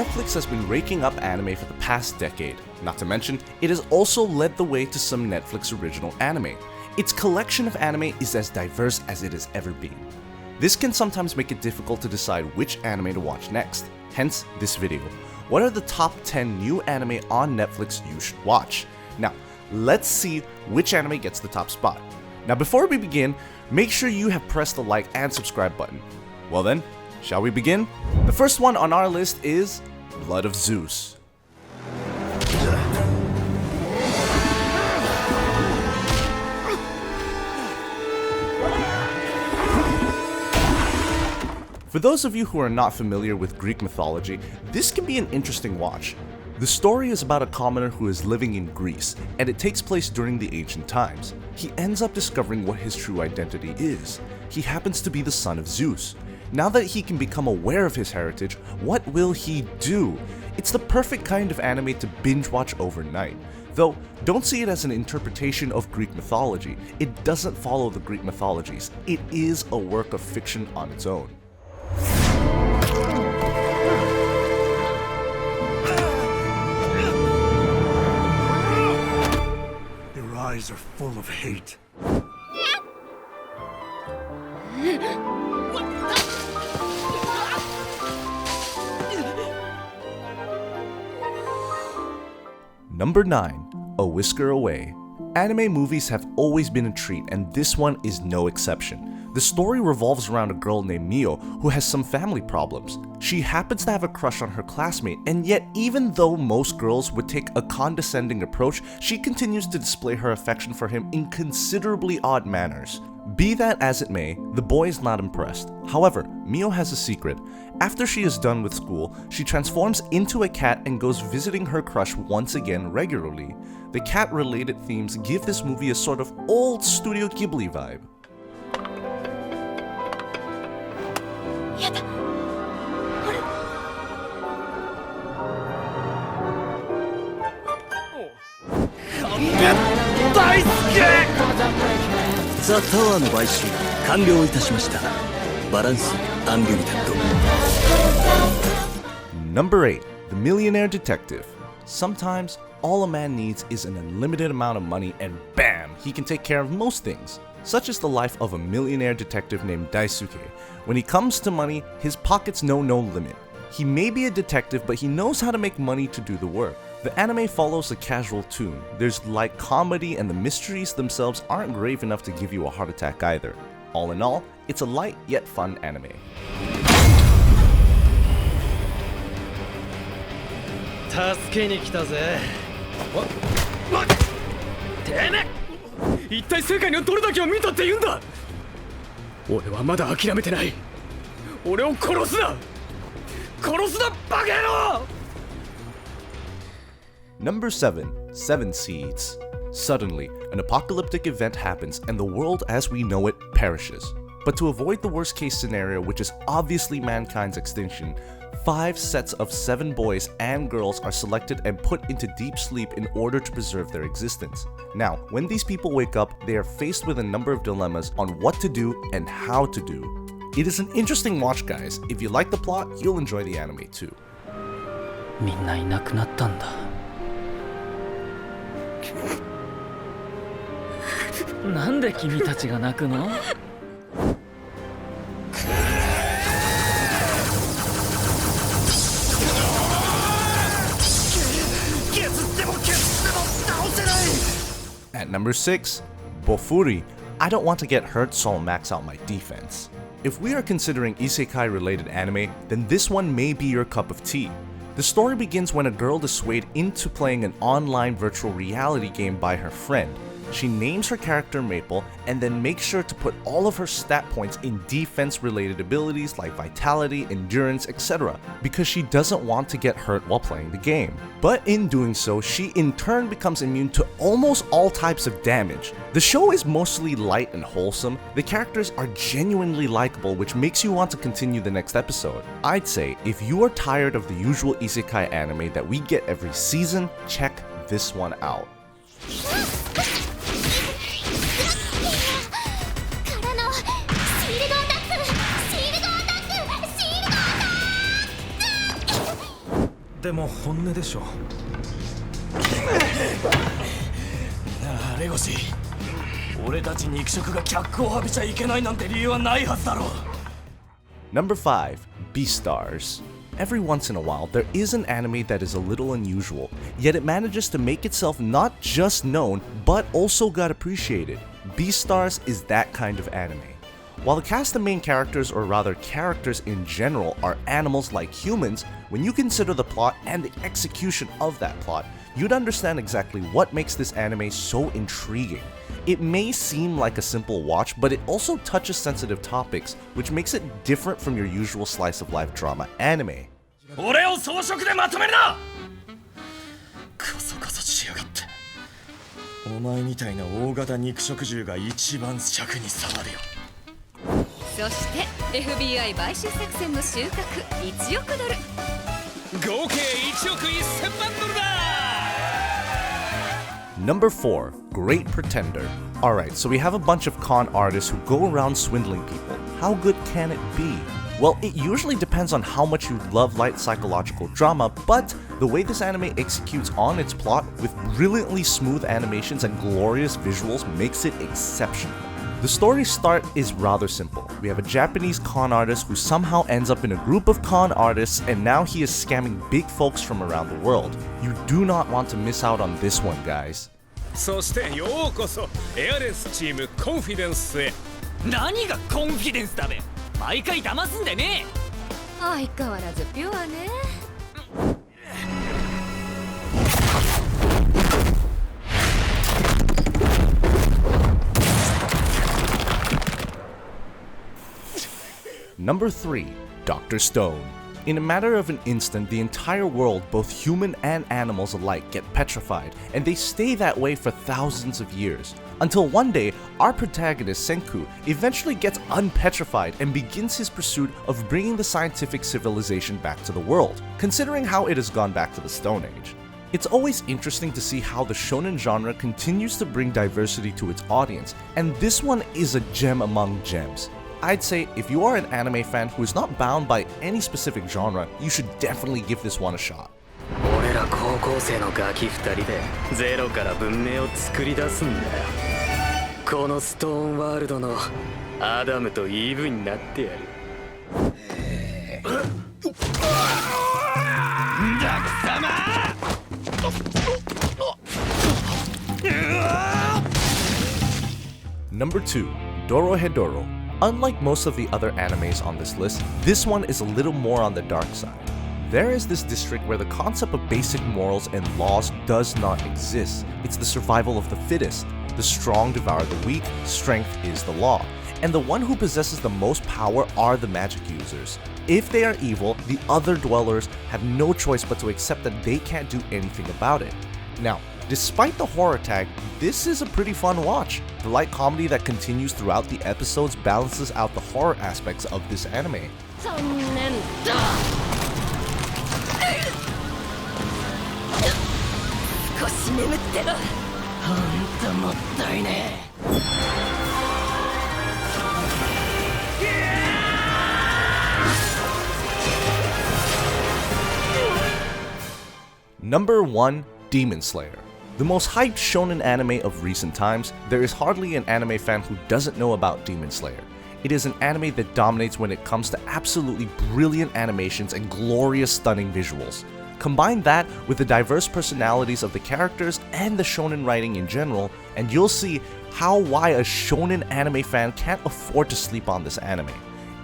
Netflix has been raking up anime for the past decade. Not to mention, it has also led the way to some Netflix original anime. Its collection of anime is as diverse as it has ever been. This can sometimes make it difficult to decide which anime to watch next, hence this video. What are the top 10 new anime on Netflix you should watch? Now, let's see which anime gets the top spot. Now before we begin, make sure you have pressed the like and subscribe button. Well then, shall we begin? The first one on our list is Blood of Zeus. For those of you who are not familiar with Greek mythology, this can be an interesting watch. The story is about a commoner who is living in Greece, and it takes place during the ancient times. He ends up discovering what his true identity is. He happens to be the son of Zeus. Now that he can become aware of his heritage, what will he do? It's the perfect kind of anime to binge watch overnight. Though, don't see it as an interpretation of Greek mythology. It doesn't follow the Greek mythologies. It is a work of fiction on its own. Your eyes are full of hate. Number 9. A Whisker Away. Anime movies have always been a treat, and this one is no exception. The story revolves around a girl named Mio who has some family problems. She happens to have a crush on her classmate, and yet even though most girls would take a condescending approach, she continues to display her affection for him in considerably odd manners. Be that as it may, the boy is not impressed. However, Mio has a secret. After she is done with school, she transforms into a cat and goes visiting her crush once again regularly. The cat-related themes give this movie a sort of old Studio Ghibli vibe. Number 8. The Millionaire Detective. Sometimes, all a man needs is an unlimited amount of money and bam, he can take care of most things. Such is the life of a millionaire detective named Daisuke. When he comes to money, his pockets know no limit. He may be a detective, but he knows how to make money to do the work. The anime follows a casual tune. There's light comedy, and the mysteries themselves aren't grave enough to give you a heart attack either. All in all, it's a light yet fun anime. Number 7. Seven Seeds. Suddenly, an apocalyptic event happens and the world as we know it perishes. But to avoid the worst case scenario, which is obviously mankind's extinction, 5 sets of 7 boys and girls are selected and put into deep sleep in order to preserve their existence. Now, when these people wake up, they are faced with a number of dilemmas on what to do and how to do. It is an interesting watch, guys. If you like the plot, you'll enjoy the anime too. みんないなくなったんだ。なんで君たちが泣くの？ At number 6, Bofuri. I don't want to get hurt, so I'll max out my defense. If we are considering isekai related anime, then this one may be your cup of tea. The story begins when a girl is swayed into playing an online virtual reality game by her friend. She names her character Maple and then makes sure to put all of her stat points in defense related abilities like vitality, endurance, etc. because she doesn't want to get hurt while playing the game. But in doing so, she in turn becomes immune to almost all types of damage. The show is mostly light and wholesome. The characters are genuinely likable, which makes you want to continue the next episode. I'd say if you are tired of the usual isekai anime that we get every season, check this one out. でも本音でしょ。なあレゴシ、俺たち肉食が脚光を浴びちゃいけないなんて理由はないはずだろう。 Number 5. Beastars. Every once in a while, there is an anime that is a little unusual, yet it manages to make itself not just known, but also got appreciated. Beastars is that kind of anime. While the cast of main characters, or rather characters in general, are animals like humans, when you consider the plot and the execution of that plot, you'd understand exactly what makes this anime so intriguing. It may seem like a simple watch, but it also touches sensitive topics, which makes it different from your usual slice of life drama anime. 俺を装飾でまとめるな。コソコソしやがって。お前みたいな大型肉食獣が一番尺に触るよ。そして FBI 買収作戦の収穫1億ドル。合計1億1000万ドルだ。 Number 4. Great Pretender. Alright, so we have a bunch of con artists who go around swindling people. How good can it be? Well, it usually depends on how much you love light psychological drama, but the way this anime executes on its plot with brilliantly smooth animations and glorious visuals makes it exceptional. The story's start is rather simple. We have a Japanese con artist who somehow ends up in a group of con artists, and now he is scamming big folks from around the world. You do not want to miss out on this one, guys. そしてようこそエアレスチームコンフィデンスへ。何がコンフィデンスだべ。毎回騙すんでね。相変わらずピュアね。Number 3. Dr. Stone. In a matter of an instant, the entire world, both human and animals alike, get petrified, and they stay that way for thousands of years. Until one day, our protagonist, Senku, eventually gets unpetrified and begins his pursuit of bringing the scientific civilization back to the world, considering how it has gone back to the Stone Age. It's always interesting to see how the shonen genre continues to bring diversity to its audience, and this one is a gem among gems. I'd say if you are an anime fan who is not bound by any specific genre, you should definitely give this one a shot. 俺ら高校生のガキ2人でゼロから文明を作り出すんだよ。このストーンワールドのアダムとイーブになってやる。ダク様Number 2. Dorohedoro. Unlike most of the other animes on this list, this one is a little more on the dark side. There is this district where the concept of basic morals and laws does not exist. It's the survival of the fittest. The strong devour the weak, strength is the law. And the one who possesses the most power are the magic users. If they are evil, the other dwellers have no choice but to accept that they can't do anything about it. Now, despite the horror tag, this is a pretty fun watch. The light comedy that continues throughout the episodes balances out the horror aspects of this anime. 残念だ。少し眠ってろ。ほんともったいねえ。Number 1. Demon Slayer. The most hyped shonen anime of recent times, there is hardly an anime fan who doesn't know about Demon Slayer. It is an anime that dominates when it comes to absolutely brilliant animations and glorious stunning visuals. Combine that with the diverse personalities of the characters and the shonen writing in general, and you'll see why a shonen anime fan can't afford to sleep on this anime.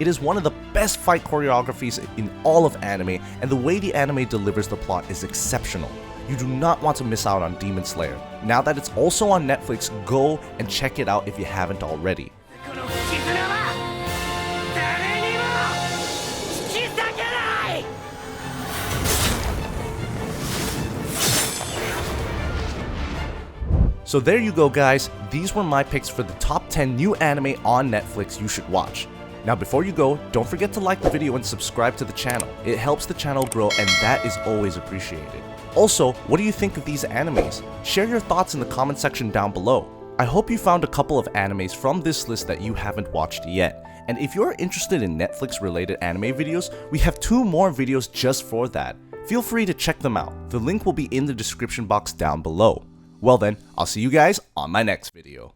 It is one of the best fight choreographies in all of anime, and the way the anime delivers the plot is exceptional. You do not want to miss out on Demon Slayer. Now that it's also on Netflix, go and check it out if you haven't already. So there you go, guys. These were my picks for the top 10 new anime on Netflix you should watch. Now before you go, don't forget to like the video and subscribe to the channel. It helps the channel grow, and that is always appreciated. Also, what do you think of these animes? Share your thoughts in the comment section down below. I hope you found a couple of animes from this list that you haven't watched yet. And if you're interested in Netflix related anime videos, we have 2 more videos just for that. Feel free to check them out. The link will be in the description box down below. Well then, I'll see you guys on my next video.